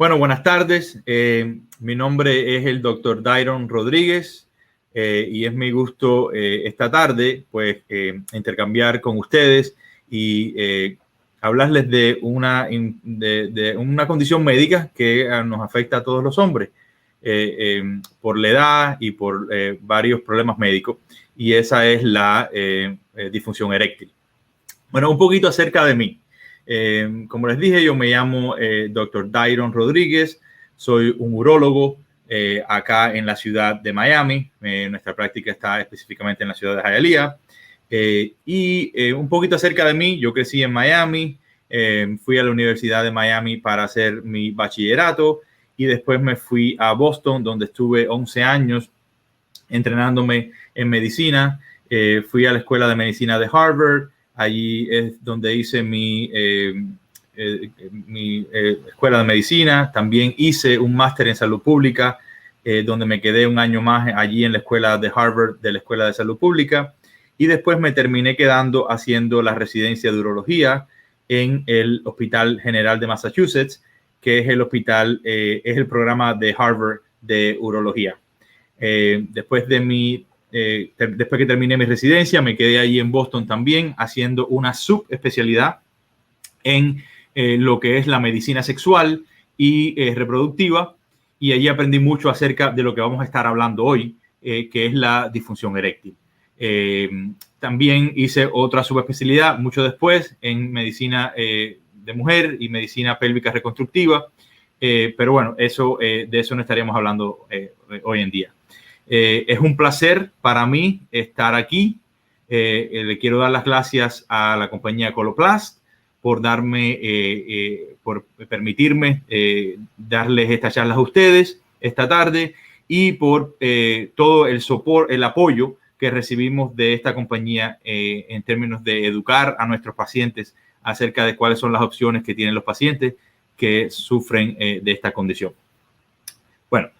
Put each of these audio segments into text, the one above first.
Bueno, buenas tardes. Mi nombre es el doctor Dairon Rodríguez y es mi gusto esta tarde pues intercambiar con ustedes y hablarles de una condición médica que nos afecta a todos los hombres por la edad y por varios problemas médicos, y esa es la disfunción eréctil. Bueno, un poquito acerca de mí. Como les dije, yo me llamo Dr. Dairon Rodríguez, soy un urólogo acá en la ciudad de Miami. Nuestra práctica está específicamente en la ciudad de Hialeah. Un poquito acerca de mí, yo crecí en Miami, fui a la Universidad de Miami para hacer mi bachillerato y después me fui a Boston, donde estuve 11 años entrenándome en medicina. Fui a la Escuela de Medicina de Harvard. Allí es donde hice mi escuela de medicina. También hice un máster en salud pública, donde me quedé un año más allí en la escuela de Harvard, de la Escuela de Salud Pública. Y después me terminé quedando haciendo la residencia de urología en el Hospital General de Massachusetts, que es el hospital, es el programa de Harvard de urología. Después que terminé mi residencia, me quedé allí en Boston también haciendo una subespecialidad en lo que es la medicina sexual y reproductiva, y allí aprendí mucho acerca de lo que vamos a estar hablando hoy, que es la disfunción eréctil. También hice otra subespecialidad mucho después en medicina de mujer y medicina pélvica reconstructiva, pero bueno, de eso no estaríamos hablando hoy en día. Es un placer para mí estar aquí. Le quiero dar las gracias a la compañía Coloplast por por permitirme darles estas charlas a ustedes esta tarde, y por todo el soporte, el apoyo que recibimos de esta compañía en términos de educar a nuestros pacientes acerca de cuáles son las opciones que tienen los pacientes que sufren de esta condición. Bueno,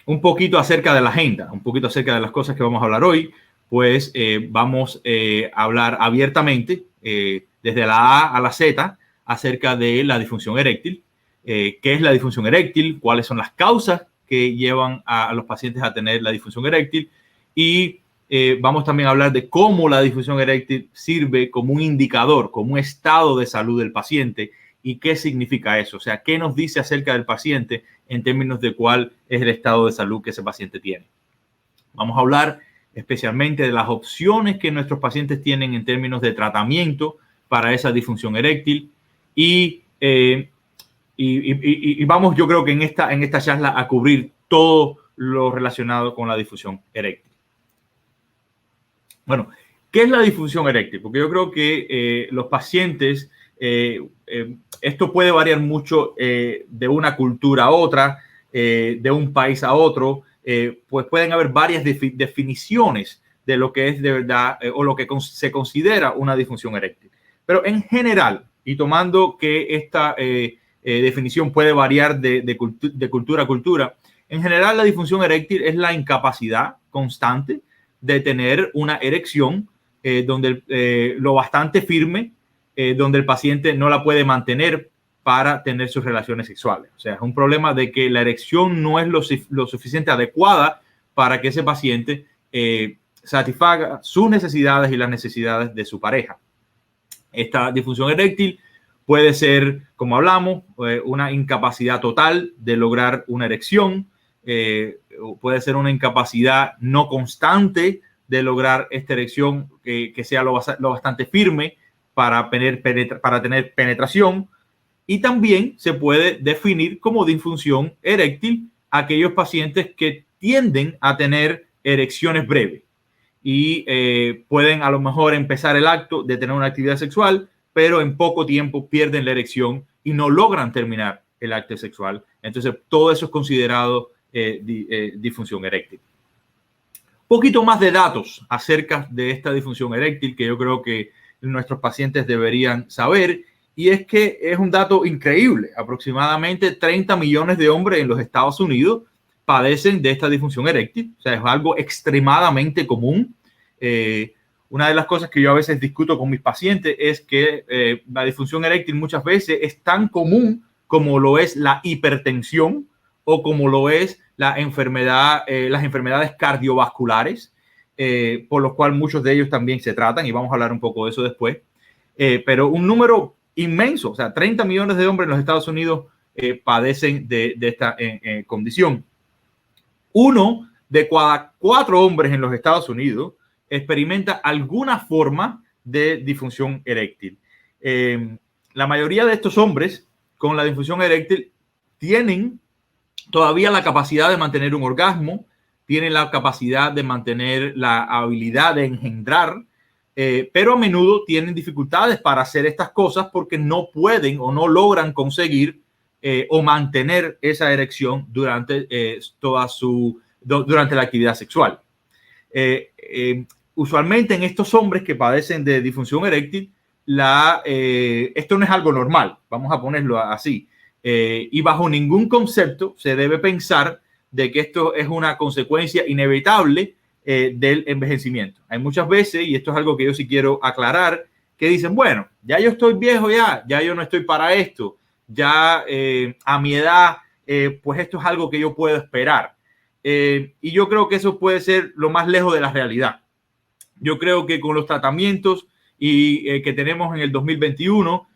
un poquito acerca de la agenda, un poquito acerca de las cosas que vamos a hablar hoy. Pues vamos a hablar abiertamente desde la A a la Z acerca de la disfunción eréctil. ¿Qué es la disfunción eréctil? ¿Cuáles son las causas que llevan a los pacientes a tener la disfunción eréctil? Y vamos también a hablar de cómo la disfunción eréctil sirve como un indicador, como un estado de salud del paciente, y qué significa eso. O sea, qué nos dice acerca del paciente en términos de cuál es el estado de salud que ese paciente tiene. Vamos a hablar especialmente de las opciones que nuestros pacientes tienen en términos de tratamiento para esa disfunción eréctil, y vamos, yo creo que en esta charla, a cubrir todo lo relacionado con la disfunción eréctil. Bueno, ¿qué es la disfunción eréctil? Porque yo creo que los pacientes, esto puede variar mucho de una cultura a otra, de un país a otro. Pues pueden haber varias definiciones de lo que es de verdad o lo que se considera una disfunción eréctil. Pero en general, y tomando que esta definición puede variar de cultura a cultura, en general la disfunción eréctil es la incapacidad constante de tener una erección lo bastante firme, donde el paciente no la puede mantener para tener sus relaciones sexuales. O sea, es un problema de que la erección no es lo suficiente adecuada para que ese paciente satisfaga sus necesidades y las necesidades de su pareja. Esta disfunción eréctil puede ser, como hablamos, una incapacidad total de lograr una erección, puede ser una incapacidad no constante de lograr esta erección que sea lo bastante firme para tener penetración. Y también se puede definir como disfunción eréctil aquellos pacientes que tienden a tener erecciones breves y pueden a lo mejor empezar el acto de tener una actividad sexual, pero en poco tiempo pierden la erección y no logran terminar el acto sexual. Entonces, todo eso es considerado disfunción eréctil. Un poquito más de datos acerca de esta disfunción eréctil que yo creo que nuestros pacientes deberían saber. Y es que es un dato increíble. Aproximadamente 30 millones de hombres en los Estados Unidos padecen de esta disfunción eréctil. O sea, es algo extremadamente común. Una de las cosas que yo a veces discuto con mis pacientes es que la disfunción eréctil muchas veces es tan común como lo es la hipertensión o como lo es la enfermedad, las enfermedades cardiovasculares, por lo cual muchos de ellos también se tratan, y vamos a hablar un poco de eso después. Pero un número inmenso, o sea, 30 millones de hombres en los Estados Unidos padecen de esta condición. 1 de cada 4 hombres en los Estados Unidos experimenta alguna forma de disfunción eréctil. La mayoría de estos hombres con la disfunción eréctil tienen todavía la capacidad de mantener un orgasmo, tienen la capacidad de mantener la habilidad de engendrar, pero a menudo tienen dificultades para hacer estas cosas porque no pueden o no logran conseguir o mantener esa erección durante durante la actividad sexual. Usualmente en estos hombres que padecen de disfunción eréctil, esto no es algo normal, vamos a ponerlo así, y bajo ningún concepto se debe pensar de que esto es una consecuencia inevitable del envejecimiento. Hay muchas veces, y esto es algo que yo sí quiero aclarar, que dicen, bueno, ya yo estoy viejo, ya yo no estoy para esto, ya a mi edad, pues esto es algo que yo puedo esperar. Y yo creo que eso puede ser lo más lejos de la realidad. Yo creo que con los tratamientos que tenemos en el 2021,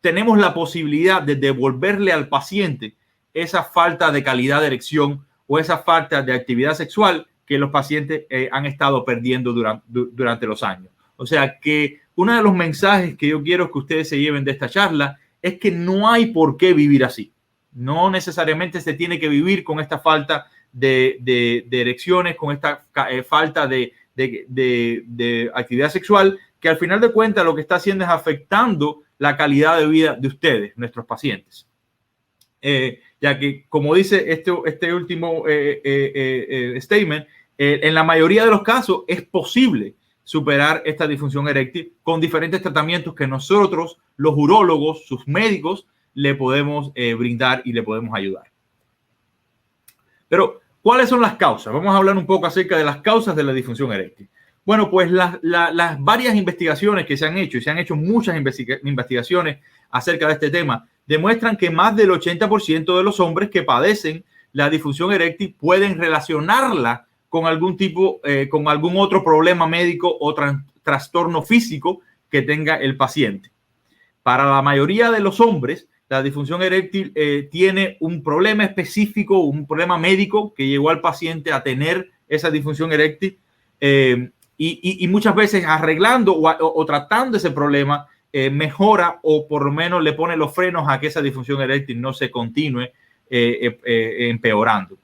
tenemos la posibilidad de devolverle al paciente esa falta de calidad de erección o esa falta de actividad sexual que los pacientes han estado perdiendo durante los años. O sea que uno de los mensajes que yo quiero que ustedes se lleven de esta charla es que no hay por qué vivir así. No necesariamente se tiene que vivir con esta falta de erecciones, con esta falta de actividad sexual, que al final de cuentas lo que está haciendo es afectando la calidad de vida de ustedes, nuestros pacientes. Ya que, como dice este último statement, en la mayoría de los casos es posible superar esta disfunción eréctil con diferentes tratamientos que nosotros, los urólogos, sus médicos, le podemos brindar y le podemos ayudar. Pero, ¿cuáles son las causas? Vamos a hablar un poco acerca de las causas de la disfunción eréctil. Bueno, pues las varias investigaciones que se han hecho, y se han hecho muchas investigaciones acerca de este tema, demuestran que más del 80% de los hombres que padecen la disfunción eréctil pueden relacionarla con algún con algún otro problema médico o trastorno físico que tenga el paciente. Para la mayoría de los hombres, la disfunción eréctil tiene un problema específico, un problema médico que llevó al paciente a tener esa disfunción eréctil, y muchas veces arreglando o tratando ese problema mejora o por lo menos le pone los frenos a que esa disfunción eréctil no se continúe empeorando.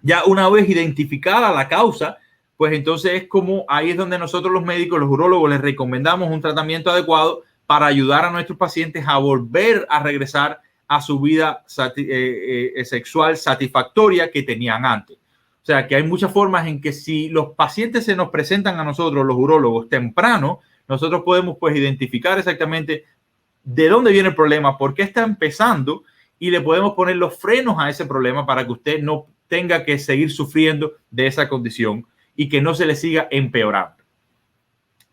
Ya una vez identificada la causa, pues entonces ahí es donde nosotros los médicos, los urólogos, les recomendamos un tratamiento adecuado para ayudar a nuestros pacientes a volver a regresar a su vida sexual satisfactoria que tenían antes. O sea, que hay muchas formas en que si los pacientes se nos presentan a nosotros, los urólogos, temprano, nosotros podemos pues identificar exactamente de dónde viene el problema, por qué está empezando, y le podemos poner los frenos a ese problema para que usted no tenga que seguir sufriendo de esa condición y que no se le siga empeorando.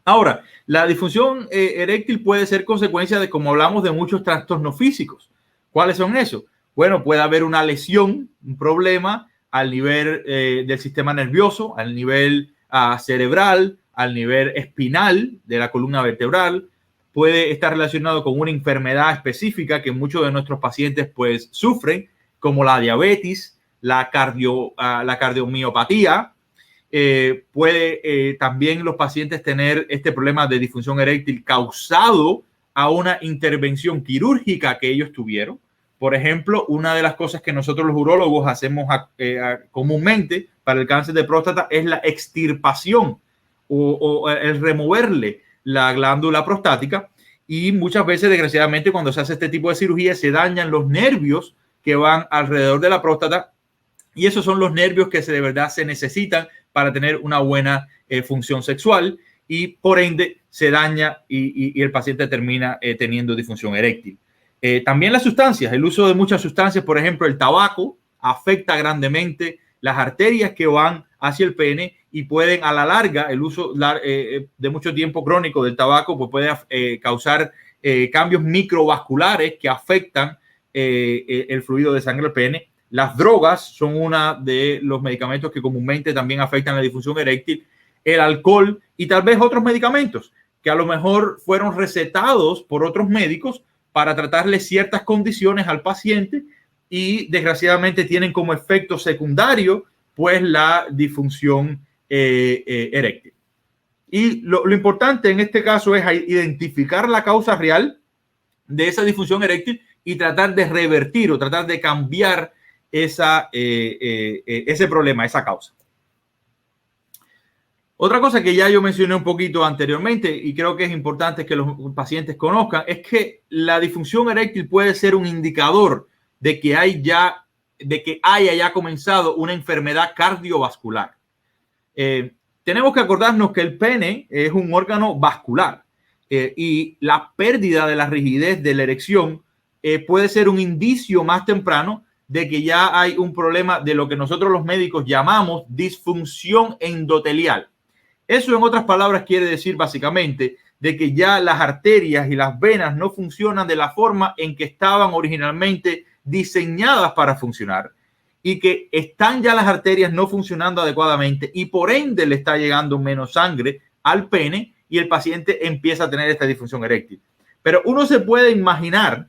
Ahora, la disfunción eréctil puede ser consecuencia de, como hablamos, de muchos trastornos físicos. ¿Cuáles son esos? Bueno, puede haber una lesión, un problema al nivel del sistema nervioso, al nivel cerebral, al nivel espinal de la columna vertebral. Puede estar relacionado con una enfermedad específica que muchos de nuestros pacientes pues sufren, como la diabetes, la cardiomiopatía. Puede también los pacientes tener este problema de disfunción eréctil causado a una intervención quirúrgica que ellos tuvieron. Por ejemplo, una de las cosas que nosotros los urólogos hacemos comúnmente para el cáncer de próstata es la extirpación o el removerle la glándula prostática, y muchas veces, desgraciadamente, cuando se hace este tipo de cirugía se dañan los nervios que van alrededor de la próstata, y esos son los nervios que de verdad se necesitan para tener una buena función sexual, y por ende se daña y el paciente termina teniendo disfunción eréctil. También las sustancias, el uso de muchas sustancias, por ejemplo, el tabaco afecta grandemente las arterias que van hacia el pene, y pueden a la larga, el uso de mucho tiempo crónico del tabaco pues puede causar cambios microvasculares que afectan el fluido de sangre del pene. Las drogas son uno de los medicamentos que comúnmente también afectan la disfunción eréctil, el alcohol y tal vez otros medicamentos que a lo mejor fueron recetados por otros médicos para tratarle ciertas condiciones al paciente y desgraciadamente tienen como efecto secundario pues la disfunción eréctil. Y lo importante en este caso es identificar la causa real de esa disfunción eréctil y tratar de revertir o tratar de cambiar ese problema, esa causa. Otra cosa que ya yo mencioné un poquito anteriormente y creo que es importante que los pacientes conozcan es que la disfunción eréctil puede ser un indicador de que haya ya comenzado una enfermedad cardiovascular. Tenemos que acordarnos que el pene es un órgano vascular y la pérdida de la rigidez de la erección puede ser un indicio más temprano de que ya hay un problema de lo que nosotros los médicos llamamos disfunción endotelial. Eso, en otras palabras, quiere decir básicamente de que ya las arterias y las venas no funcionan de la forma en que estaban originalmente diseñadas para funcionar y que están ya las arterias no funcionando adecuadamente y por ende le está llegando menos sangre al pene y el paciente empieza a tener esta disfunción eréctil. Pero uno se puede imaginar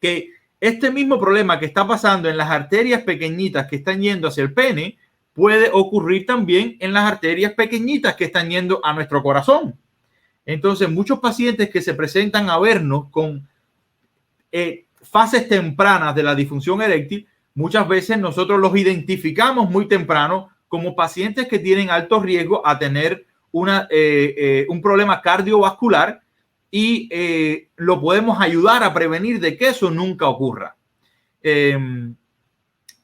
que este mismo problema que está pasando en las arterias pequeñitas que están yendo hacia el pene puede ocurrir también en las arterias pequeñitas que están yendo a nuestro corazón. Entonces, muchos pacientes que se presentan a vernos con fases tempranas de la disfunción eréctil, muchas veces nosotros los identificamos muy temprano como pacientes que tienen alto riesgo a tener un problema cardiovascular y lo podemos ayudar a prevenir de que eso nunca ocurra.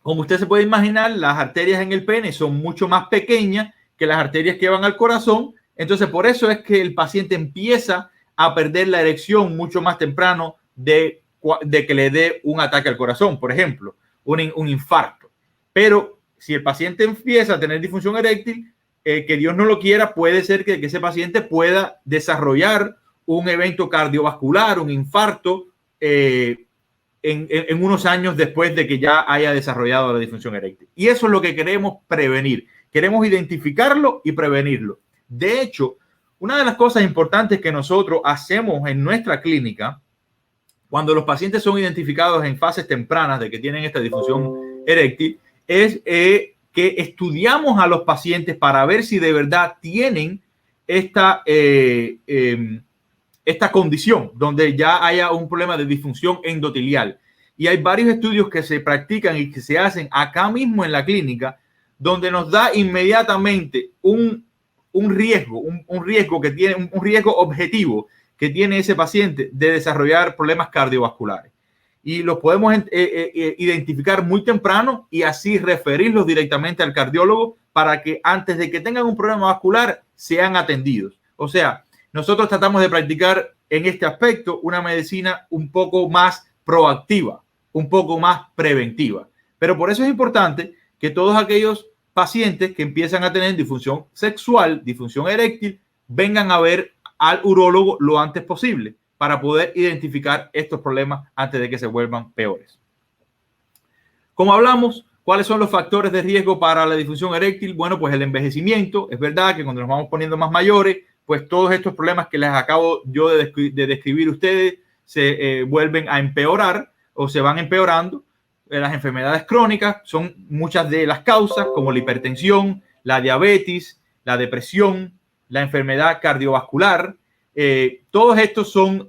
Como usted se puede imaginar, las arterias en el pene son mucho más pequeñas que las arterias que van al corazón. Entonces, por eso es que el paciente empieza a perder la erección mucho más temprano de que le dé un ataque al corazón, por ejemplo, un infarto. Pero si el paciente empieza a tener disfunción eréctil, que Dios no lo quiera, puede ser que ese paciente pueda desarrollar un evento cardiovascular, un infarto, en unos años después de que ya haya desarrollado la disfunción eréctil. Y eso es lo que queremos prevenir. Queremos identificarlo y prevenirlo. De hecho, una de las cosas importantes que nosotros hacemos en nuestra clínica, cuando los pacientes son identificados en fases tempranas de que tienen esta disfunción eréctil, es que estudiamos a los pacientes para ver si de verdad tienen esta condición donde ya haya un problema de disfunción endotelial. Y hay varios estudios que se practican y que se hacen acá mismo en la clínica, donde nos da inmediatamente un riesgo que tiene un riesgo objetivo que tiene ese paciente de desarrollar problemas cardiovasculares. Y los podemos identificar muy temprano y así referirlos directamente al cardiólogo para que antes de que tengan un problema vascular sean atendidos. O sea, nosotros tratamos de practicar en este aspecto una medicina un poco más proactiva, un poco más preventiva. Pero por eso es importante que todos aquellos pacientes que empiezan a tener disfunción sexual, disfunción eréctil, vengan a ver al urólogo lo antes posible para poder identificar estos problemas antes de que se vuelvan peores. Como hablamos, ¿cuáles son los factores de riesgo para la disfunción eréctil? Bueno, pues el envejecimiento. Es verdad que cuando nos vamos poniendo más mayores, pues todos estos problemas que les acabo yo de describir a ustedes se vuelven a empeorar o se van empeorando. Las enfermedades crónicas son muchas de las causas, como la hipertensión, la diabetes, la depresión, la enfermedad cardiovascular. Todos estos son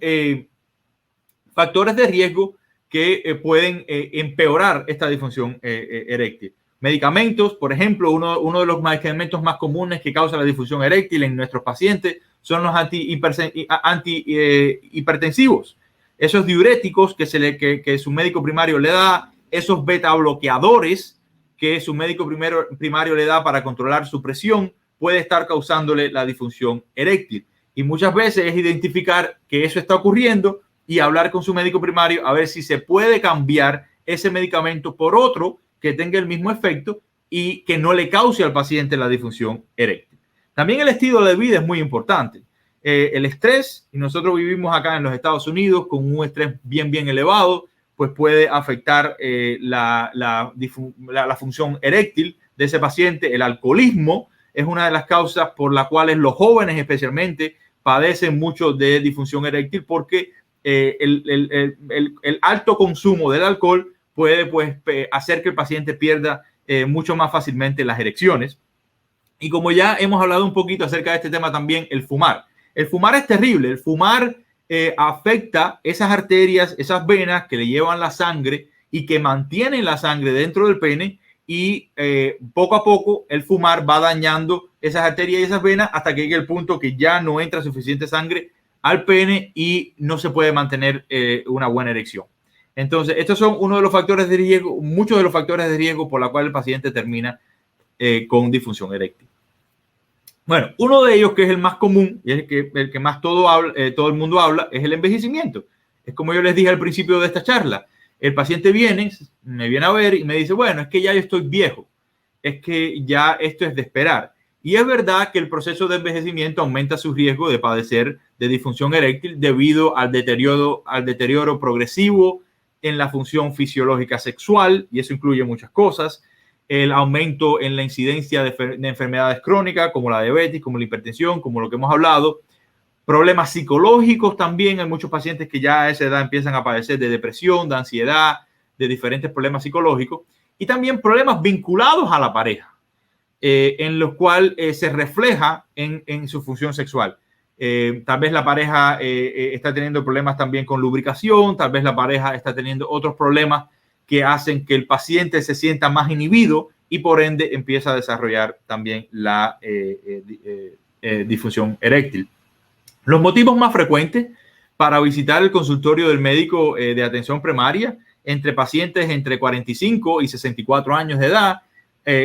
factores de riesgo que pueden empeorar esta disfunción eréctil. Medicamentos, por ejemplo, uno de los medicamentos más comunes que causa la disfunción eréctil en nuestros pacientes son los antihipertensivos. Esos diuréticos que su médico primario le da, esos beta bloqueadores que su médico primario le da para controlar su presión, puede estar causándole la disfunción eréctil. Y muchas veces es identificar que eso está ocurriendo y hablar con su médico primario a ver si se puede cambiar ese medicamento por otro que tenga el mismo efecto y que no le cause al paciente la disfunción eréctil. También el estilo de vida es muy importante. el estrés, y nosotros vivimos acá en los Estados Unidos con un estrés bien elevado, pues puede afectar la función eréctil de ese paciente. El alcoholismo es una de las causas por las cuales los jóvenes especialmente padecen mucho de disfunción eréctil, porque el alto consumo del alcohol puede pues hacer que el paciente pierda mucho más fácilmente las erecciones. Y como ya hemos hablado un poquito acerca de este tema también, el fumar. El fumar es terrible. El fumar afecta esas arterias, esas venas que le llevan la sangre y que mantienen la sangre dentro del pene, y poco a poco el fumar va dañando esas arterias y esas venas hasta que llegue el punto que ya no entra suficiente sangre al pene y no se puede mantener una buena erección. Entonces, estos son uno de los factores de riesgo, muchos de los factores de riesgo por la cual el paciente termina con disfunción eréctil. Bueno, uno de ellos, que es el más común y es el que más todo el mundo habla, es el envejecimiento. Es como yo les dije al principio de esta charla. El paciente me viene a ver y me dice, bueno, es que ya yo estoy viejo, es que ya esto es de esperar. Y es verdad que el proceso de envejecimiento aumenta su riesgo de padecer de disfunción eréctil debido al deterioro progresivo en la función fisiológica sexual, y eso incluye muchas cosas. El aumento en la incidencia de enfermedades crónicas como la diabetes, como la hipertensión, como lo que hemos hablado. Problemas psicológicos también. Hay muchos pacientes que ya a esa edad empiezan a padecer de depresión, de ansiedad, de diferentes problemas psicológicos. Y también problemas vinculados a la pareja, en los cuales se refleja en su función sexual. Tal vez la pareja está teniendo problemas también con lubricación, tal vez la pareja está teniendo otros problemas que hacen que el paciente se sienta más inhibido y por ende empieza a desarrollar también la disfunción eréctil. Los motivos más frecuentes para visitar el consultorio del médico de atención primaria entre pacientes entre 45 y 64 años de edad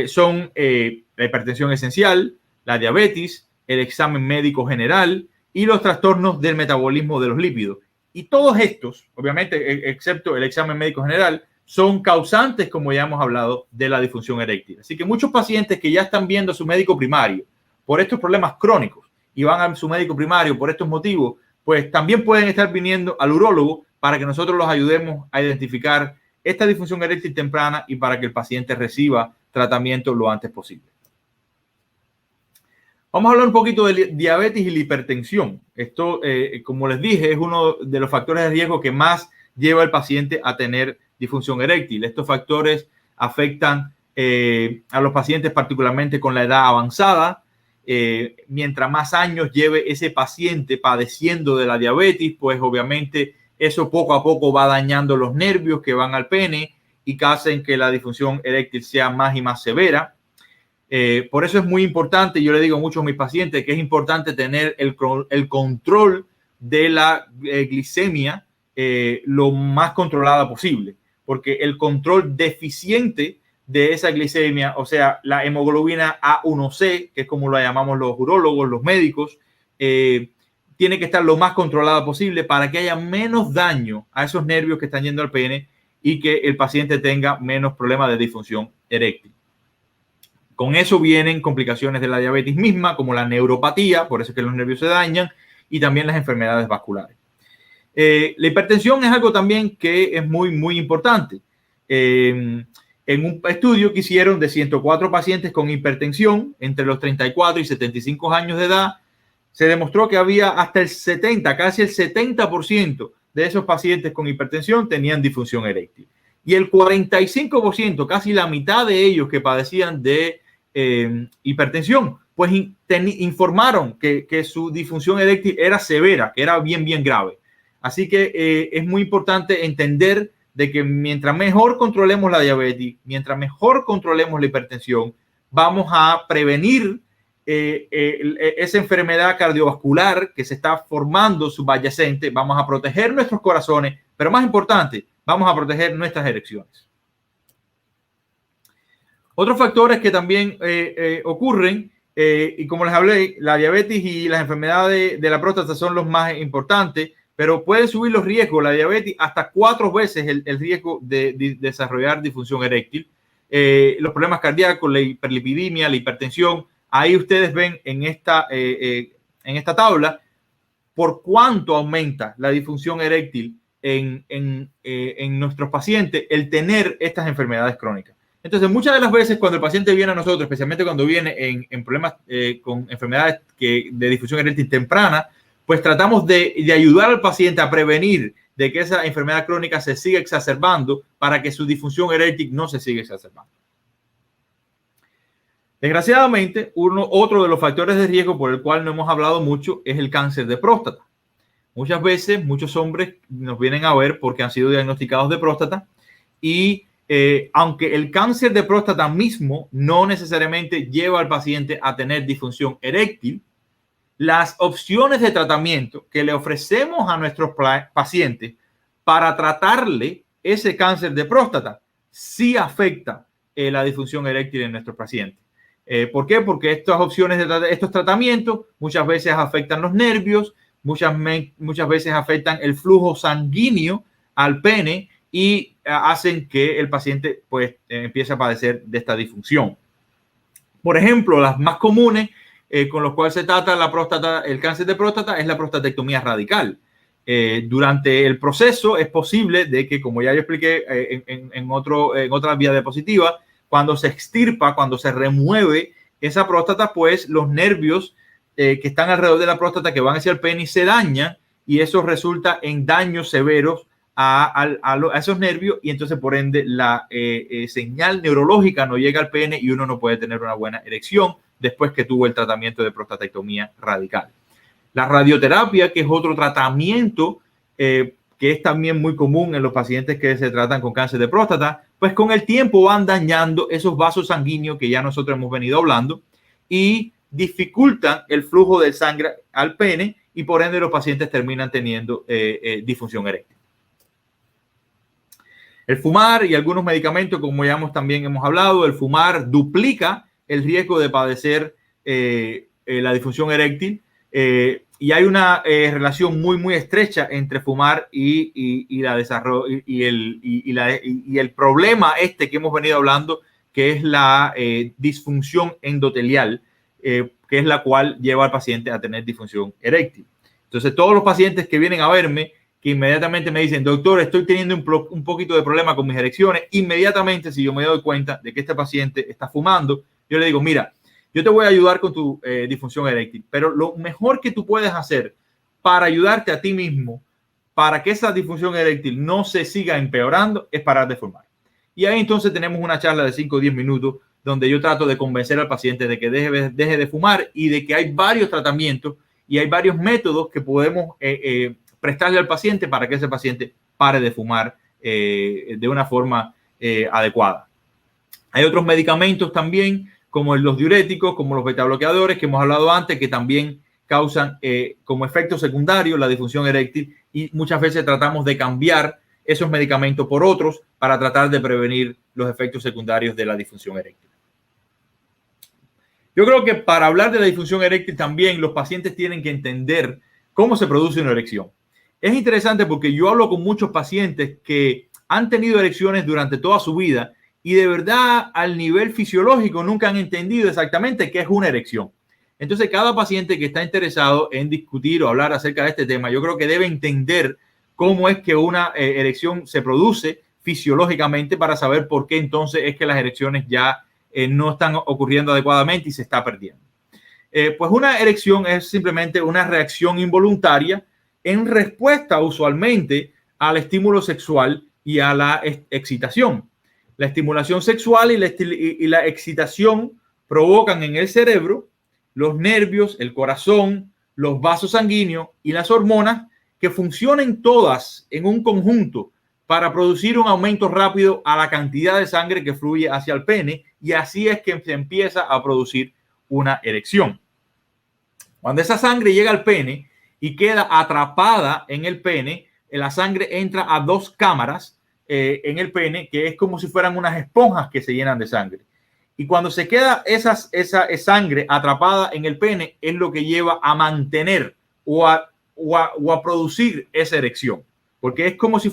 son la hipertensión esencial, la diabetes, el examen médico general y los trastornos del metabolismo de los lípidos. Y todos estos, obviamente, excepto el examen médico general, son causantes, como ya hemos hablado, de la disfunción eréctil. Así que muchos pacientes que ya están viendo a su médico primario por estos problemas crónicos y van a su médico primario por estos motivos, pues también pueden estar viniendo al urólogo para que nosotros los ayudemos a identificar esta disfunción eréctil temprana y para que el paciente reciba tratamiento lo antes posible. Vamos a hablar un poquito de diabetes y la hipertensión. Esto, como les dije, es uno de los factores de riesgo que más lleva al paciente a tener disfunción eréctil. Estos factores afectan a los pacientes particularmente con la edad avanzada. Mientras más años lleve ese paciente padeciendo de la diabetes, pues obviamente eso poco a poco va dañando los nervios que van al pene y que hacen que la disfunción eréctil sea más y más severa. Por eso es muy importante, yo le digo a muchos de mis pacientes que es importante tener el control de la glicemia lo más controlada posible, porque el control deficiente de esa glicemia, o sea, la hemoglobina A1C, que es como la llamamos los urólogos, los médicos, tiene que estar lo más controlada posible para que haya menos daño a esos nervios que están yendo al pene y que el paciente tenga menos problemas de disfunción eréctil. Con eso vienen complicaciones de la diabetes misma, como la neuropatía, por eso es que los nervios se dañan, y también las enfermedades vasculares. La hipertensión es algo también que es muy importante. En un estudio que hicieron de 104 pacientes con hipertensión entre los 34 y 75 años de edad, se demostró que había hasta el 70, casi el 70% de esos pacientes con hipertensión tenían disfunción eréctil. Y el 45%, casi la mitad de ellos que padecían de hipertensión, pues informaron que su disfunción eréctil era severa, que era bien grave. Así que es muy importante entender de que mientras mejor controlemos la diabetes, mientras mejor controlemos la hipertensión, vamos a prevenir esa enfermedad cardiovascular que se está formando subyacente, vamos a proteger nuestros corazones, pero más importante, vamos a proteger nuestras erecciones. Otros factores que también ocurren, y como les hablé, la diabetes y las enfermedades de la próstata son los más importantes, pero pueden subir los riesgos, la diabetes, hasta 4 veces el riesgo de desarrollar disfunción eréctil. Los problemas cardíacos, la hiperlipidemia, la hipertensión, ahí ustedes ven en esta tabla por cuánto aumenta la disfunción eréctil en nuestros pacientes el tener estas enfermedades crónicas. Entonces, muchas de las veces cuando el paciente viene a nosotros, especialmente cuando viene en problemas con enfermedades de disfunción eréctil temprana, pues tratamos de ayudar al paciente a prevenir de que esa enfermedad crónica se siga exacerbando para que su disfunción eréctil no se siga exacerbando. Desgraciadamente, otro de los factores de riesgo por el cual no hemos hablado mucho es el cáncer de próstata. Muchas veces, muchos hombres nos vienen a ver porque han sido diagnosticados de próstata y aunque el cáncer de próstata mismo no necesariamente lleva al paciente a tener disfunción eréctil, las opciones de tratamiento que le ofrecemos a nuestros pacientes para tratarle ese cáncer de próstata sí afecta la disfunción eréctil en nuestros pacientes. ¿Por qué? Porque estas opciones estos tratamientos muchas veces afectan los nervios, muchas veces afectan el flujo sanguíneo al pene y hacen que el paciente pues empiece a padecer de esta disfunción. Por ejemplo, las más comunes con los cuales se trata el cáncer de próstata es la prostatectomía radical. Durante el proceso es posible de que, como ya yo expliqué en otra vía diapositiva, cuando se extirpa, cuando se remueve esa próstata, pues los nervios que están alrededor de la próstata que van hacia el pene se dañan y eso resulta en daños severos a esos nervios y entonces por ende la señal neurológica no llega al pene y uno no puede tener una buena erección después que tuvo el tratamiento de prostatectomía radical. La radioterapia, que es otro tratamiento que es también muy común en los pacientes que se tratan con cáncer de próstata, pues con el tiempo van dañando esos vasos sanguíneos que ya nosotros hemos venido hablando y dificultan el flujo de sangre al pene y por ende los pacientes terminan teniendo disfunción eréctil. El fumar y algunos medicamentos, como ya también hemos hablado, el fumar duplica el riesgo de padecer la disfunción eréctil y hay una relación muy estrecha entre fumar y el problema que hemos venido hablando, que es la disfunción endotelial, que es la cual lleva al paciente a tener disfunción eréctil. Entonces, todos los pacientes que vienen a verme, que inmediatamente me dicen, doctor, estoy teniendo un poquito de problema con mis erecciones, inmediatamente, si yo me doy cuenta de que este paciente está fumando, yo le digo, mira, yo te voy a ayudar con tu disfunción eréctil, pero lo mejor que tú puedes hacer para ayudarte a ti mismo, para que esa disfunción eréctil no se siga empeorando, es parar de fumar. Y ahí entonces tenemos una charla de 5 o 10 minutos donde yo trato de convencer al paciente de que deje de fumar y de que hay varios tratamientos y hay varios métodos que podemos prestarle al paciente para que ese paciente pare de fumar de una forma adecuada. Hay otros medicamentos también, como los diuréticos, como los betabloqueadores que hemos hablado antes, que también causan como efecto secundario la disfunción eréctil y muchas veces tratamos de cambiar esos medicamentos por otros para tratar de prevenir los efectos secundarios de la disfunción eréctil. Yo creo que para hablar de la disfunción eréctil también los pacientes tienen que entender cómo se produce una erección. Es interesante porque yo hablo con muchos pacientes que han tenido erecciones durante toda su vida y de verdad al nivel fisiológico nunca han entendido exactamente qué es una erección. Entonces cada paciente que está interesado en discutir o hablar acerca de este tema, yo creo que debe entender cómo es que una erección se produce fisiológicamente para saber por qué entonces es que las erecciones ya no están ocurriendo adecuadamente y se está perdiendo. Pues una erección es simplemente una reacción involuntaria en respuesta usualmente al estímulo sexual y a la excitación. La estimulación sexual y la excitación provocan en el cerebro los nervios, el corazón, los vasos sanguíneos y las hormonas que funcionen todas en un conjunto para producir un aumento rápido a la cantidad de sangre que fluye hacia el pene y así es que se empieza a producir una erección. Cuando esa sangre llega al pene y queda atrapada en el pene, la sangre entra a dos cámaras en el pene que es como si fueran unas esponjas que se llenan de sangre. Y cuando se queda esa sangre atrapada en el pene es lo que lleva a mantener o a producir esa erección. Porque es como si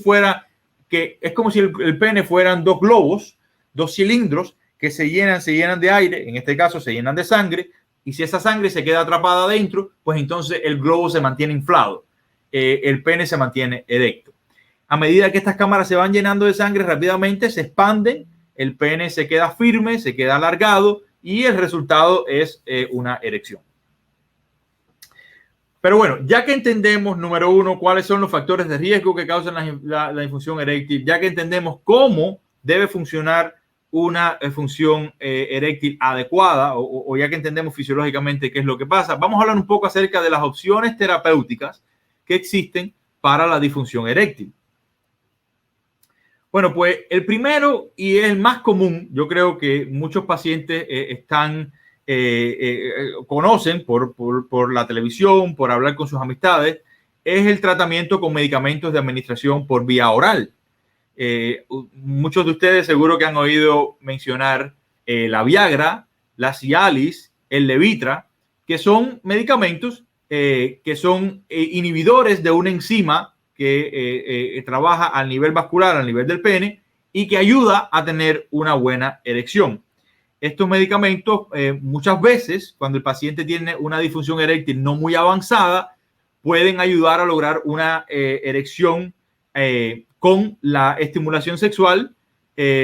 el pene fueran dos globos, dos cilindros que se llenan de aire, en este caso se llenan de sangre, y si esa sangre se queda atrapada adentro, pues entonces el globo se mantiene inflado, el pene se mantiene erecto. A medida que estas cámaras se van llenando de sangre rápidamente, se expanden, el pene se queda firme, se queda alargado y el resultado es una erección. Pero bueno, ya que entendemos, número uno, cuáles son los factores de riesgo que causan la disfunción eréctil, ya que entendemos cómo debe funcionar una función eréctil adecuada, o ya que entendemos fisiológicamente qué es lo que pasa, vamos a hablar un poco acerca de las opciones terapéuticas que existen para la disfunción eréctil. Bueno, pues el primero y el más común, yo creo que muchos pacientes conocen por la televisión, por hablar con sus amistades, es el tratamiento con medicamentos de administración por vía oral. Muchos de ustedes seguro que han oído mencionar la Viagra, la Cialis, el Levitra, que son medicamentos que son inhibidores de una enzima que trabaja al nivel vascular, al nivel del pene, y que ayuda a tener una buena erección. Estos medicamentos, muchas veces, cuando el paciente tiene una disfunción eréctil no muy avanzada, pueden ayudar a lograr una erección con la estimulación sexual. Es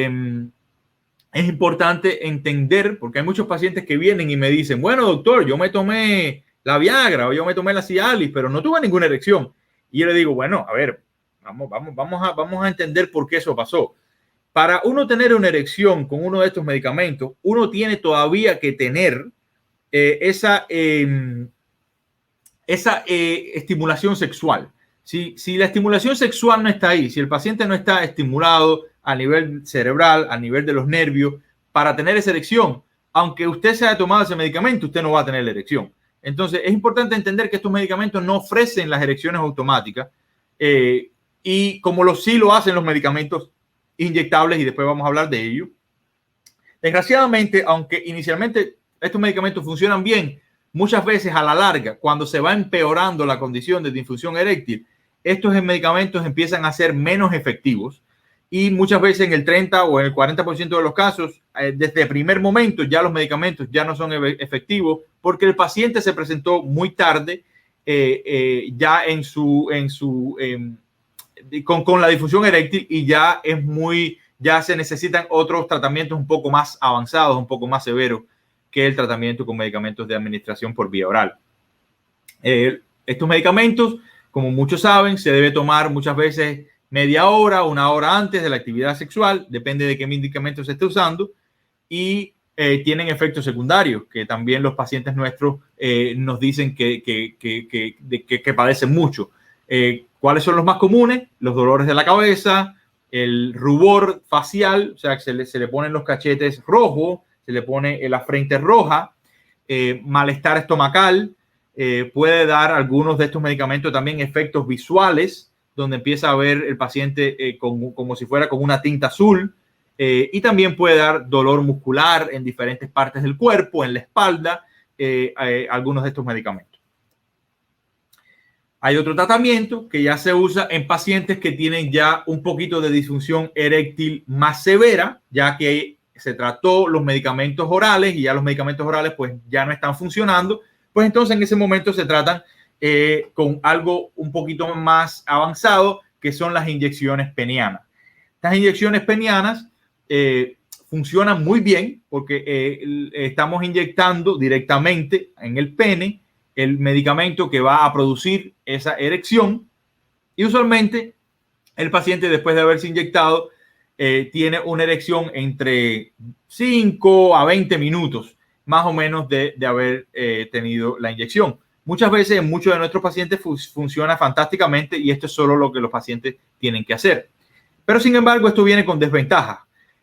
importante entender, porque hay muchos pacientes que vienen y me dicen, bueno, doctor, yo me tomé la Viagra o yo me tomé la Cialis, pero no tuve ninguna erección. Y yo le digo, bueno, a ver, vamos a entender por qué eso pasó. Para uno tener una erección con uno de estos medicamentos, uno tiene todavía que tener esa estimulación sexual. Si la estimulación sexual no está ahí, si el paciente no está estimulado a nivel cerebral, a nivel de los nervios, para tener esa erección, aunque usted se haya tomado ese medicamento, usted no va a tener la erección. Entonces, es importante entender que estos medicamentos no ofrecen las erecciones automáticas y como sí lo hacen los medicamentos inyectables, y después vamos a hablar de ello. Desgraciadamente, aunque inicialmente estos medicamentos funcionan bien, muchas veces a la larga, cuando se va empeorando la condición de disfunción eréctil, estos medicamentos empiezan a ser menos efectivos y muchas veces en el 30 o en el 40% de los casos, desde el primer momento ya los medicamentos ya no son efectivos porque el paciente se presentó muy tarde ya con la disfunción eréctil y ya se necesitan otros tratamientos un poco más avanzados, un poco más severos que el tratamiento con medicamentos de administración por vía oral. Estos medicamentos, como muchos saben, se debe tomar muchas veces media hora, una hora antes de la actividad sexual, depende de qué medicamento se esté usando, y tienen efectos secundarios que también los pacientes nuestros nos dicen que padecen mucho. ¿Cuáles son los más comunes? Los dolores de la cabeza, el rubor facial, o sea, que se le ponen los cachetes rojos, se le pone la frente roja, malestar estomacal, puede dar algunos de estos medicamentos también efectos visuales, donde empieza a ver el paciente como si fuera con una tinta azul, y también puede dar dolor muscular en diferentes partes del cuerpo, en la espalda, algunos de estos medicamentos. Hay otro tratamiento que ya se usa en pacientes que tienen ya un poquito de disfunción eréctil más severa, ya que se trató los medicamentos orales y ya los medicamentos orales pues ya no están funcionando, pues entonces en ese momento se tratan con algo un poquito más avanzado, que son las inyecciones penianas. Estas inyecciones penianas funcionan muy bien porque estamos inyectando directamente en el pene el medicamento que va a producir esa erección y usualmente el paciente después de haberse inyectado tiene una erección entre 5 a 20 minutos más o menos de haber tenido la inyección. Muchas veces en muchos de nuestros pacientes funciona fantásticamente y esto es solo lo que los pacientes tienen que hacer. Pero sin embargo, esto viene con desventajas.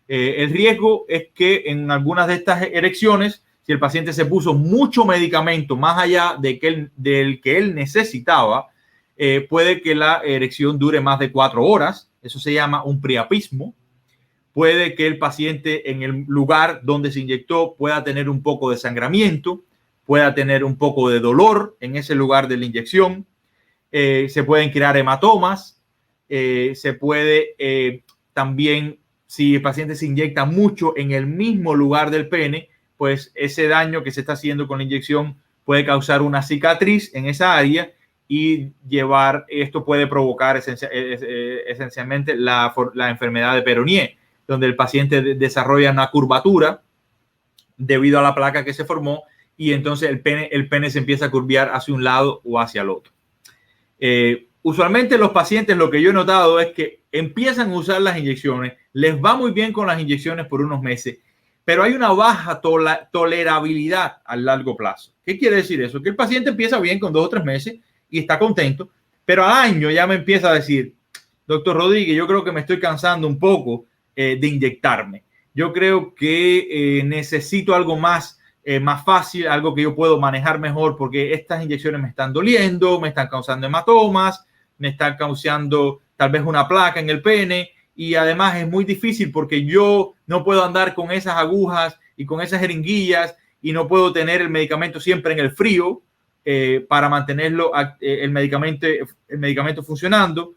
El riesgo es que en algunas de estas erecciones, si el paciente se puso mucho medicamento más allá del que él necesitaba, puede que la erección dure más de 4 horas. Eso se llama un priapismo. Puede que el paciente en el lugar donde se inyectó pueda tener un poco de sangramiento, pueda tener un poco de dolor en ese lugar de la inyección, se pueden crear hematomas, se puede también, si el paciente se inyecta mucho en el mismo lugar del pene, pues ese daño que se está haciendo con la inyección puede causar una cicatriz en esa área y esto puede provocar esencialmente la enfermedad de Peyronie, donde el paciente desarrolla una curvatura debido a la placa que se formó y entonces el pene se empieza a curviar hacia un lado o hacia el otro. Usualmente los pacientes, lo que yo he notado es que empiezan a usar las inyecciones, les va muy bien con las inyecciones por unos meses, pero hay una baja tolerabilidad a largo plazo. ¿Qué quiere decir eso? Que el paciente empieza bien con 2 o 3 meses y está contento, pero al año ya me empieza a decir, doctor Rodríguez, yo creo que me estoy cansando un poco de inyectarme. Yo creo que necesito algo más fácil, algo que yo puedo manejar mejor, porque estas inyecciones me están doliendo, me están causando hematomas, me están causando tal vez una placa en el pene, y además es muy difícil porque yo no puedo andar con esas agujas y con esas jeringuillas y no puedo tener el medicamento siempre en el frío para mantenerlo el medicamento funcionando.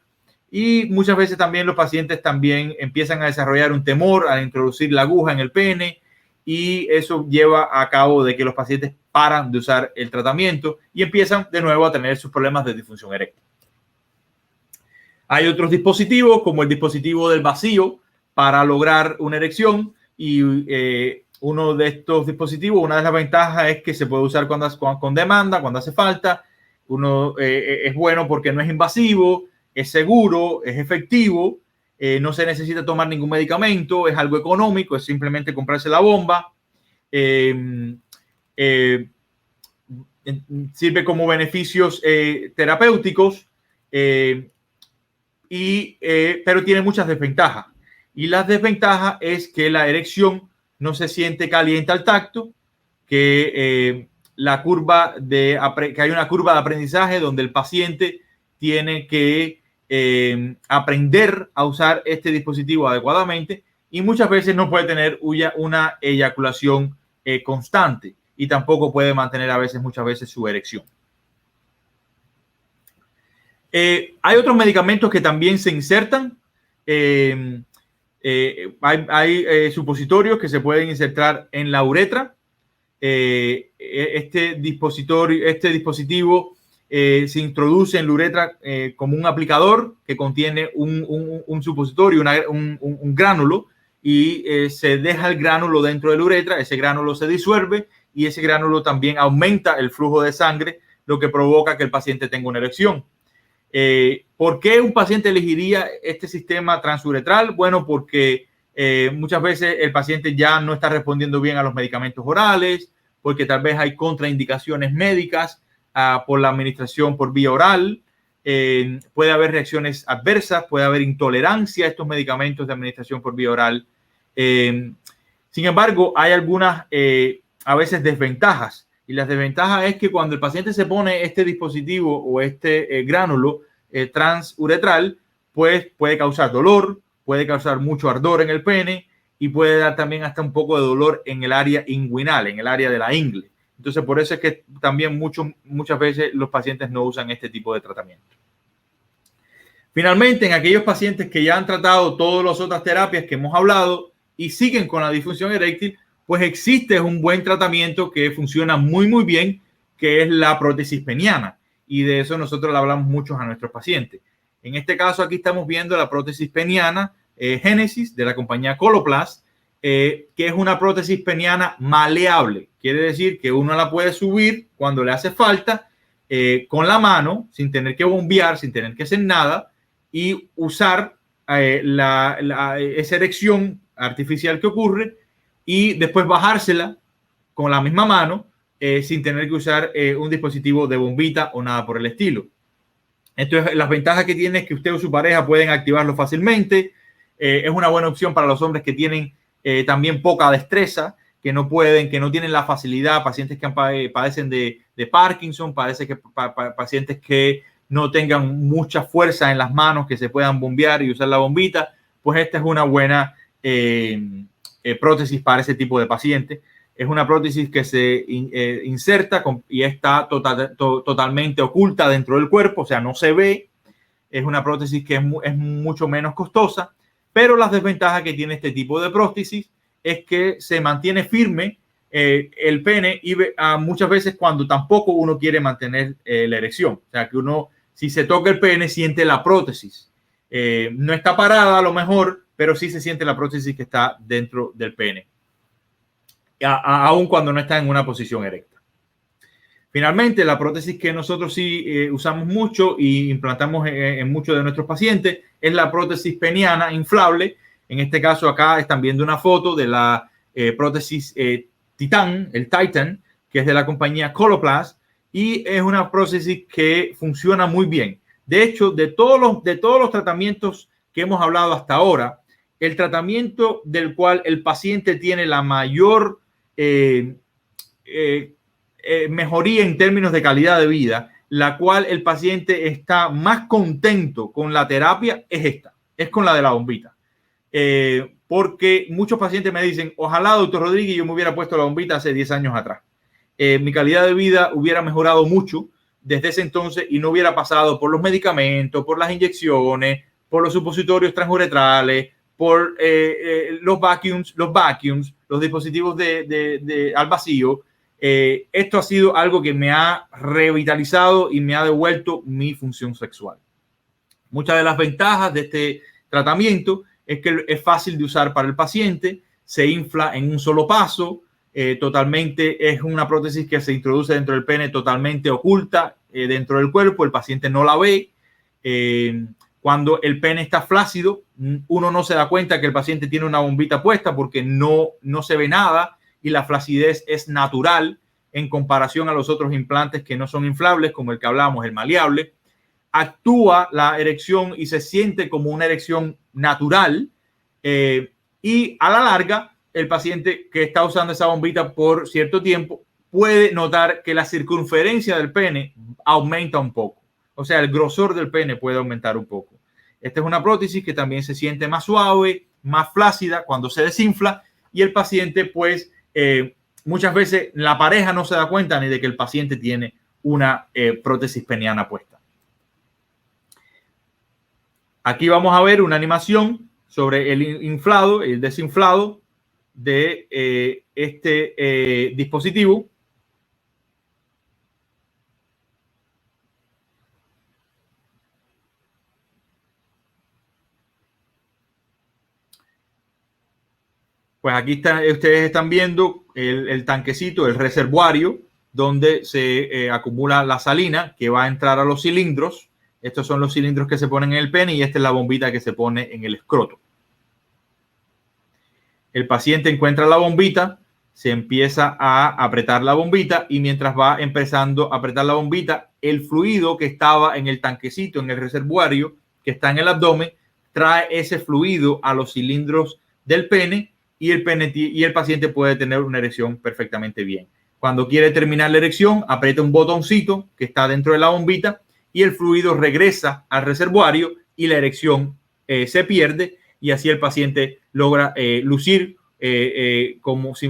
Y muchas veces también los pacientes también empiezan a desarrollar un temor al introducir la aguja en el pene, y eso lleva a cabo de que los pacientes paran de usar el tratamiento y empiezan de nuevo a tener sus problemas de disfunción eréctil. Hay otros dispositivos, como el dispositivo del vacío, para lograr una erección, y uno de estos dispositivos, una de las ventajas es que se puede usar con demanda, cuando hace falta. Es bueno porque no es invasivo, es seguro, es efectivo, no se necesita tomar ningún medicamento, es algo económico, es simplemente comprarse la bomba. Sirve como beneficios terapéuticos, pero tiene muchas desventajas. Y las desventajas es que la erección no se siente caliente al tacto, que hay una curva de aprendizaje donde el paciente tiene que aprender a usar este dispositivo adecuadamente, y muchas veces no puede tener una eyaculación constante, y tampoco puede mantener muchas veces su erección. Hay otros medicamentos que también se insertan. Hay supositorios que se pueden insertar en la uretra. Este dispositivo se introduce en la uretra como un aplicador que contiene un supositorio, un gránulo, y se deja el gránulo dentro de la uretra. Ese gránulo se disuelve y ese gránulo también aumenta el flujo de sangre, lo que provoca que el paciente tenga una erección. ¿Por qué un paciente elegiría este sistema transuretral? Bueno, porque muchas veces el paciente ya no está respondiendo bien a los medicamentos orales, porque tal vez hay contraindicaciones médicas por la administración por vía oral. Puede haber reacciones adversas, puede haber intolerancia a estos medicamentos de administración por vía oral. Sin embargo, hay algunas a veces desventajas. Y las desventajas es que cuando el paciente se pone este dispositivo o este gránulo transuretral, pues puede causar dolor, puede causar mucho ardor en el pene, y puede dar también hasta un poco de dolor en el área inguinal, en el área de la ingle. Entonces, por eso es que también muchas veces los pacientes no usan este tipo de tratamiento. Finalmente, en aquellos pacientes que ya han tratado todas las otras terapias que hemos hablado y siguen con la disfunción eréctil, pues existe un buen tratamiento que funciona muy, muy bien, que es la prótesis peniana. Y de eso nosotros le hablamos mucho a nuestros pacientes. En este caso, aquí estamos viendo la prótesis peniana Genesis de la compañía Coloplast, que es una prótesis peniana maleable. Quiere decir que uno la puede subir cuando le hace falta con la mano, sin tener que bombear, sin tener que hacer nada, y usar esa erección artificial que ocurre, y después bajársela con la misma mano sin tener que usar un dispositivo de bombita o nada por el estilo. Entonces, las ventajas que tiene es que usted o su pareja pueden activarlo fácilmente. Es una buena opción para los hombres que tienen también poca destreza, que no tienen la facilidad, pacientes que padecen de Parkinson, pacientes que no tengan mucha fuerza en las manos, que se puedan bombear y usar la bombita. Pues esta es una buena prótesis para ese tipo de pacientes. Es una prótesis que se inserta y está totalmente oculta dentro del cuerpo, o sea, no se ve. Es una prótesis que es mucho menos costosa, pero las desventajas que tiene este tipo de prótesis es que se mantiene firme el pene y muchas veces cuando tampoco uno quiere mantener la erección. O sea, que uno, si se toca el pene, siente la prótesis. No está parada a lo mejor, pero sí se siente la prótesis que está dentro del pene, aun cuando no está en una posición erecta. Finalmente, la prótesis que nosotros sí usamos mucho y implantamos en muchos de nuestros pacientes es la prótesis peniana inflable. En este caso, acá están viendo una foto de la prótesis Titan, el Titan, que es de la compañía Coloplast, y es una prótesis que funciona muy bien. De hecho, de todos los tratamientos que hemos hablado hasta ahora, el tratamiento del cual el paciente tiene la mayor mejoría en términos de calidad de vida, la cual el paciente está más contento con la terapia, es con la de la bombita. Porque muchos pacientes me dicen, ojalá, doctor Rodríguez, yo me hubiera puesto la bombita hace 10 años atrás. Mi calidad de vida hubiera mejorado mucho desde ese entonces y no hubiera pasado por los medicamentos, por las inyecciones, por los supositorios transuretrales, por los vacuums, los dispositivos al vacío. Esto ha sido algo que me ha revitalizado y me ha devuelto mi función sexual. Muchas de las ventajas de este tratamiento es que es fácil de usar para el paciente, se infla en un solo paso, totalmente es una prótesis que se introduce dentro del pene totalmente oculta dentro del cuerpo, el paciente no la ve. Cuando el pene está flácido, uno no se da cuenta que el paciente tiene una bombita puesta porque no se ve nada y la flacidez es natural en comparación a los otros implantes que no son inflables, como el que hablamos, el maleable. Actúa la erección y se siente como una erección natural y a la larga el paciente que está usando esa bombita por cierto tiempo puede notar que la circunferencia del pene aumenta un poco, o sea, el grosor del pene puede aumentar un poco. Esta es una prótesis que también se siente más suave, más flácida cuando se desinfla y el paciente pues muchas veces la pareja no se da cuenta ni de que el paciente tiene una prótesis peniana puesta. Aquí vamos a ver una animación sobre el inflado y el desinflado de este dispositivo. Pues aquí ustedes están viendo el tanquecito, el reservorio, donde se acumula la salina que va a entrar a los cilindros. Estos son los cilindros que se ponen en el pene y esta es la bombita que se pone en el escroto. El paciente encuentra la bombita, se empieza a apretar la bombita y mientras va empezando a apretar la bombita, el fluido que estaba en el tanquecito, en el reservorio, que está en el abdomen, trae ese fluido a los cilindros del pene y el paciente puede tener una erección perfectamente bien. Cuando quiere terminar la erección, aprieta un botoncito que está dentro de la bombita y el fluido regresa al reservorio y la erección se pierde y así el paciente logra lucir como si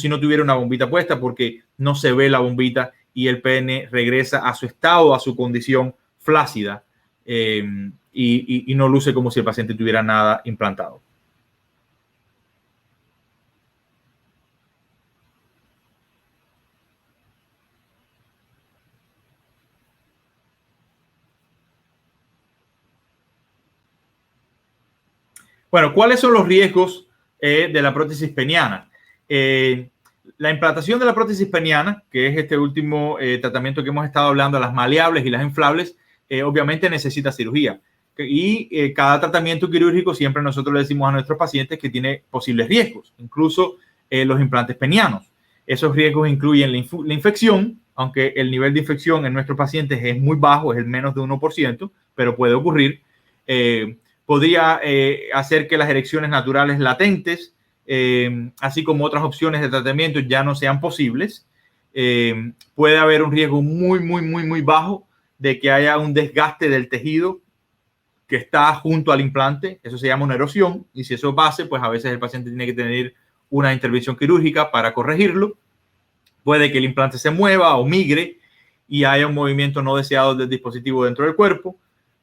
no tuviera una bombita puesta porque no se ve la bombita y el pene regresa a su estado, a su condición flácida y no luce como si el paciente tuviera nada implantado. Bueno, ¿cuáles son los riesgos de la prótesis peniana? La implantación de la prótesis peniana, que es este último tratamiento que hemos estado hablando, las maleables y las inflables, obviamente necesita cirugía. Y cada tratamiento quirúrgico siempre nosotros le decimos a nuestros pacientes que tiene posibles riesgos, incluso los implantes penianos. Esos riesgos incluyen la infección, aunque el nivel de infección en nuestros pacientes es muy bajo, es el menos de 1%, pero puede ocurrir. Podría hacer que las erecciones naturales latentes, así como otras opciones de tratamiento, ya no sean posibles. Puede haber un riesgo muy bajo de que haya un desgaste del tejido que está junto al implante. Eso se llama una erosión. Y si eso pasa, pues a veces el paciente tiene que tener una intervención quirúrgica para corregirlo. Puede que el implante se mueva o migre y haya un movimiento no deseado del dispositivo dentro del cuerpo.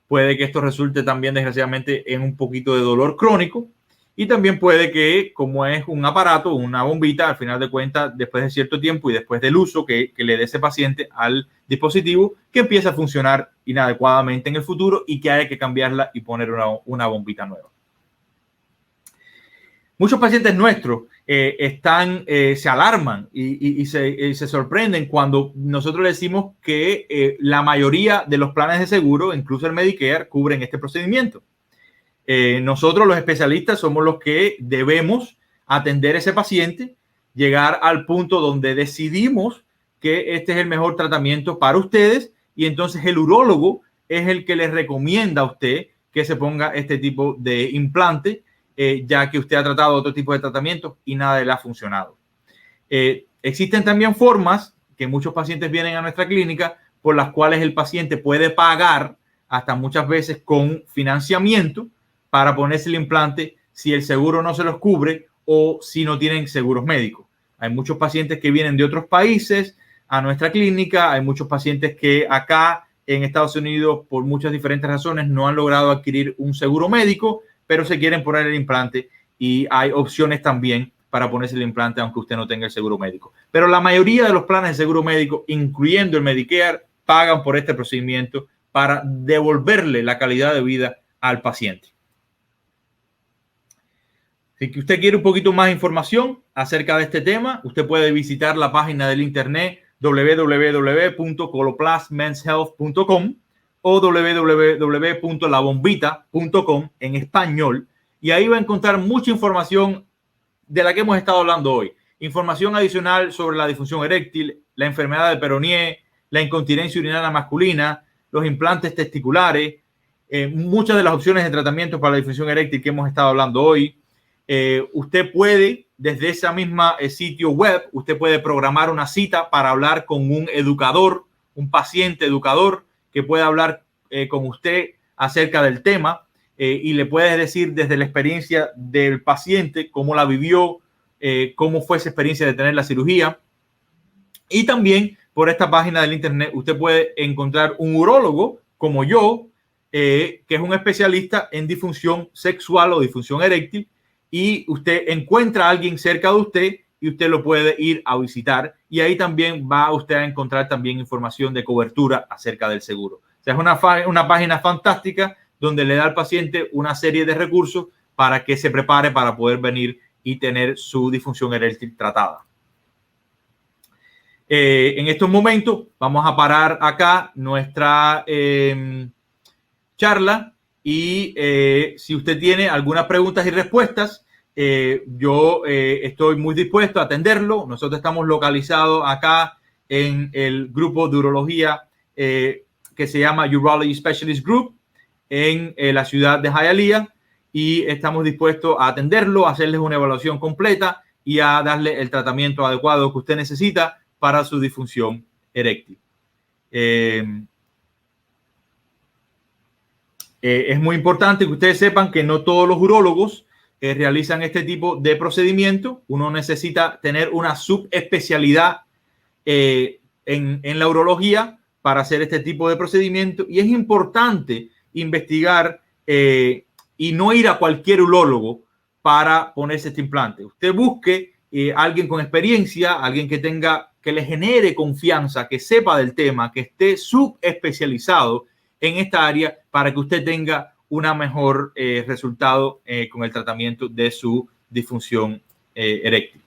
Puede que esto resulte también, desgraciadamente, en un poquito de dolor crónico. Y también puede que, como es un aparato, una bombita, al final de cuentas, después de cierto tiempo y después del uso que le dé ese paciente al dispositivo, que empiece a funcionar inadecuadamente en el futuro y que haya que cambiarla y poner una bombita nueva. Muchos pacientes nuestros se alarman y se sorprenden cuando nosotros les decimos que la mayoría de los planes de seguro, incluso el Medicare, cubren este procedimiento. Nosotros los especialistas somos los que debemos atender a ese paciente, llegar al punto donde decidimos que este es el mejor tratamiento para ustedes y entonces el urólogo es el que les recomienda a usted que se ponga este tipo de implante, ya que usted ha tratado otro tipo de tratamientos y nada le ha funcionado. Existen también formas que muchos pacientes vienen a nuestra clínica por las cuales el paciente puede pagar hasta muchas veces con financiamiento para ponerse el implante si el seguro no se los cubre o si no tienen seguros médicos. Hay muchos pacientes que vienen de otros países a nuestra clínica, hay muchos pacientes que acá en Estados Unidos por muchas diferentes razones no han logrado adquirir un seguro médico, pero se quieren poner el implante y hay opciones también para ponerse el implante aunque usted no tenga el seguro médico. Pero la mayoría de los planes de seguro médico, incluyendo el Medicare, pagan por este procedimiento para devolverle la calidad de vida al paciente. Si usted quiere un poquito más de información acerca de este tema, usted puede visitar la página del internet www.coloplusmenshealth.com o www.labombita.com en español, y ahí va a encontrar mucha información de la que hemos estado hablando hoy. Información adicional sobre la disfunción eréctil, la enfermedad de Peyronie, la incontinencia urinaria masculina, los implantes testiculares, muchas de las opciones de tratamiento para la disfunción eréctil que hemos estado hablando hoy. Usted puede, desde esa misma sitio web, usted puede programar una cita para hablar con un educador, un paciente educador que pueda hablar con usted acerca del tema y le puede decir desde la experiencia del paciente cómo la vivió, cómo fue esa experiencia de tener la cirugía. Y también por esta página del internet usted puede encontrar un urólogo como yo, que es un especialista en disfunción sexual o disfunción eréctil, y usted encuentra a alguien cerca de usted y usted lo puede ir a visitar, y ahí también va usted a encontrar también información de cobertura acerca del seguro. O sea, es una página fantástica donde le da al paciente una serie de recursos para que se prepare para poder venir y tener su disfunción eréctil tratada. En estos momentos vamos a parar acá nuestra charla y si usted tiene algunas preguntas y respuestas, yo estoy muy dispuesto a atenderlo. Nosotros estamos localizados acá en el grupo de urología que se llama Urology Specialist Group en la ciudad de Hialeah, y estamos dispuestos a atenderlo, a hacerles una evaluación completa y a darle el tratamiento adecuado que usted necesita para su disfunción eréctil. Es muy importante que ustedes sepan que no todos los urólogos realizan este tipo de procedimiento. Uno necesita tener una subespecialidad en la urología para hacer este tipo de procedimiento, y es importante investigar y no ir a cualquier urólogo para ponerse este implante. Usted busque alguien con experiencia, alguien que le genere confianza, que sepa del tema, que esté subespecializado en esta área para que usted tenga un mejor resultado con el tratamiento de su disfunción eréctil.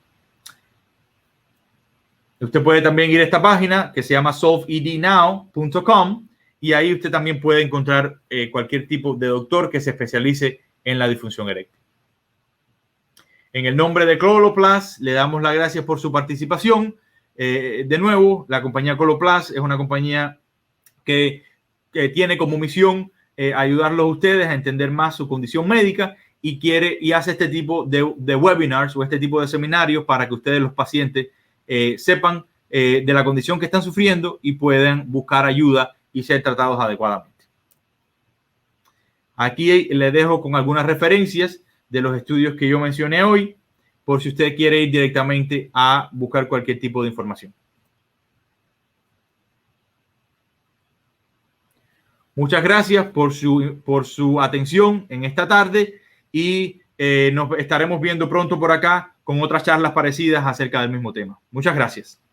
Usted puede también ir a esta página que se llama solvednow.com, y ahí usted también puede encontrar cualquier tipo de doctor que se especialice en la disfunción eréctil. En el nombre de Coloplast, le damos las gracias por su participación. De nuevo, la compañía Coloplast es una compañía que tiene como misión ayudarlos a ustedes a entender más su condición médica, y hace este tipo de webinars o este tipo de seminarios para que ustedes, los pacientes, sepan de la condición que están sufriendo y puedan buscar ayuda y ser tratados adecuadamente. Aquí les dejo con algunas referencias de los estudios que yo mencioné hoy, por si usted quiere ir directamente a buscar cualquier tipo de información. Muchas gracias por su atención en esta tarde, y Nos estaremos viendo pronto por acá con otras charlas parecidas acerca del mismo tema. Muchas gracias.